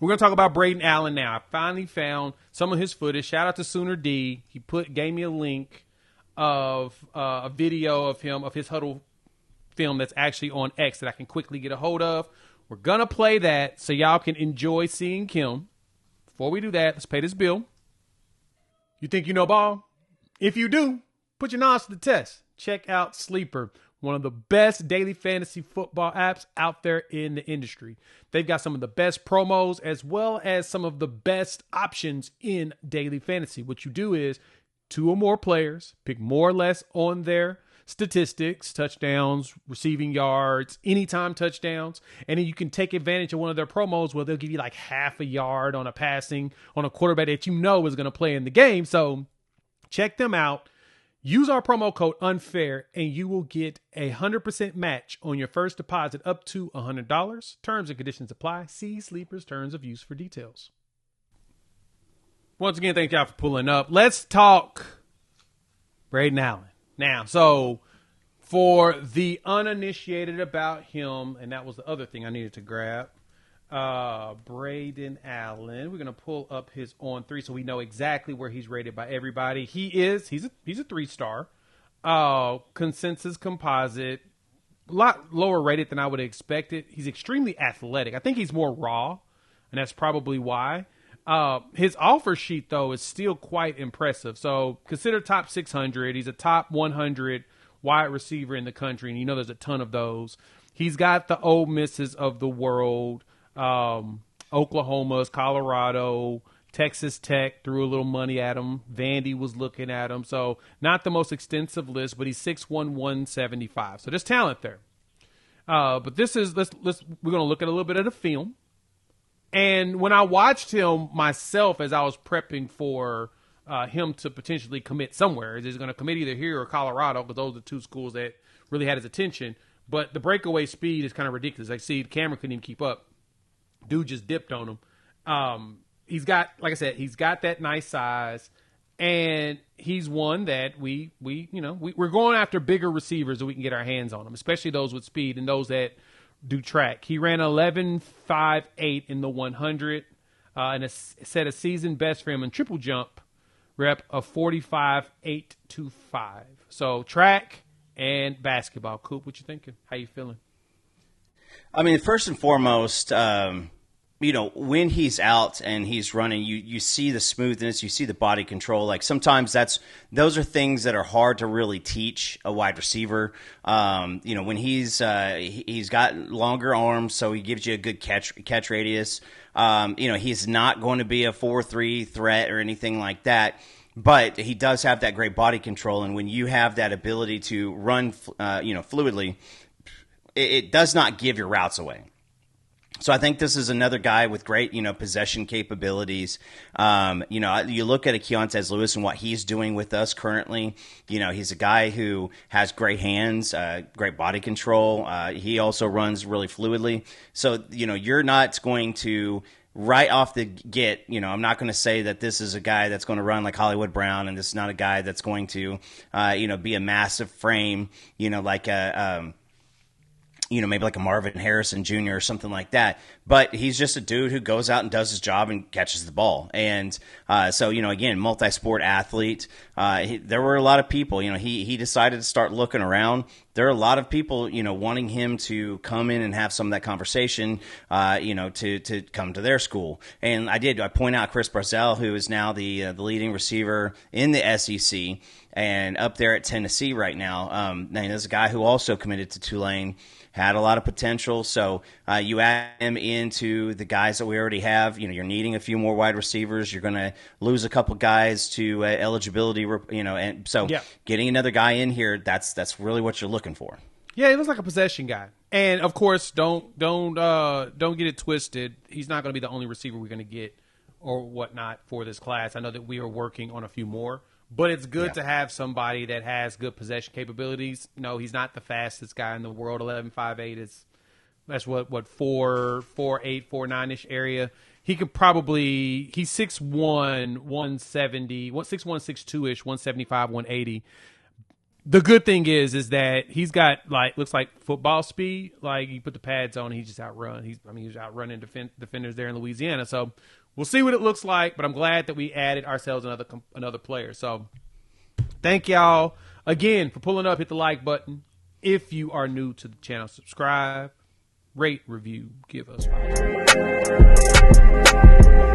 We're going to talk about Brayden Allen now. I finally found some of his footage. Shout out to Sooner D. He gave me a link of a video of him, of his huddle film that's actually on X that I can quickly get a hold of. We're going to play that so y'all can enjoy seeing Kim. Before we do that, let's pay this bill. You think you know ball? If you do, put your knowledge to the test. Check out Sleeper, one of the best daily fantasy football apps out there in the industry. They've got some of the best promos as well as some of the best options in daily fantasy. What you do is 2 or more players, pick more or less on their statistics, touchdowns, receiving yards, anytime touchdowns, and then you can take advantage of one of their promos where they'll give you like half a yard on a passing on a quarterback that you know is going to play in the game. So check them out. Use our promo code UNFAIR and you will get a 100% match on your first deposit up to $100. Terms and conditions apply. See Sleeper's terms of use for details. Once again, thank y'all for pulling up. Let's talk Brayden Allen. Now, so for the uninitiated about him, and that was the other thing I needed to grab, Brayden Allen. We're going to pull up his on 3 so we know exactly where he's rated by everybody. He's a 3-star. Consensus composite. A lot lower rated than I would have expected. He's extremely athletic. I think he's more raw, and that's probably why. His offer sheet, though, is still quite impressive. So consider top 600. He's a top 100 wide receiver in the country, and you know there's a ton of those. He's got the Ole Misses of the world, Oklahoma's, Colorado, Texas Tech threw a little money at him. Vandy was looking at him. So not the most extensive list, but he's 6'1", 175. So there's talent there. But this is we're going to look at a little bit of the film. And when I watched him myself as I was prepping for him to potentially commit somewhere, he's going to commit either here or Colorado because those are the 2 schools that really had his attention. But the breakaway speed is kind of ridiculous. I see the camera couldn't even keep up. Dude just dipped on him. He's got, like I said, he's got that nice size, and he's one that we're going after bigger receivers that we can get our hands on them, especially those with speed and those that do track. He ran 11.58 in the 100 and set a season best for him in triple jump rep of 45.825. So track and basketball. Coop, what you thinking? How you feeling? I mean, first and foremost, when he's out and he's running, you see the smoothness, you see the body control. Like sometimes those are things that are hard to really teach a wide receiver. When he's got longer arms, so he gives you a good catch radius. He's not going to be a 4-3 threat or anything like that. But he does have that great body control, and when you have that ability to run, fluidly, it does not give your routes away. So I think this is another guy with great, possession capabilities. You look at a Keontez Lewis and what he's doing with us currently. He's a guy who has great hands, great body control. He also runs really fluidly. So, you're not going to right off the get, I'm not going to say that this is a guy that's going to run like Hollywood Brown, and this is not a guy that's going to, be a massive frame, like a maybe like a Marvin Harrison Jr. or something like that. But he's just a dude who goes out and does his job and catches the ball. And so, again, multi-sport athlete. There were a lot of people, he decided to start looking around. There are a lot of people, wanting him to come in and have some of that conversation, to come to their school. And I point out Chris Brazzell, who is now the leading receiver in the SEC and up there at Tennessee right now. And there's a guy who also committed to Tulane. Had a lot of potential, so you add him into the guys that we already have. You're needing a few more wide receivers. You're going to lose a couple guys to eligibility, and so getting another guy in here, that's really what you're looking for. Yeah, he looks like a possession guy. And of course, don't get it twisted. He's not going to be the only receiver we're going to get or whatnot for this class. I know that we are working on a few more. But it's good to have somebody that has good possession capabilities. No, he's not the fastest guy in the world. 11.58 that's what 4.8, 4.9-ish area. He could probably he's 6'1", 170, 6'1", 6'2-ish, 175, 180. the good thing is that he's got looks like football speed. Like you put the pads on, he just outrun. He's outrunning defenders there in Louisiana. So we'll see what it looks like. But I'm glad that we added ourselves another player. So thank y'all again for pulling up. Hit the like button. If you are new to the channel, subscribe, rate, review, give us 5.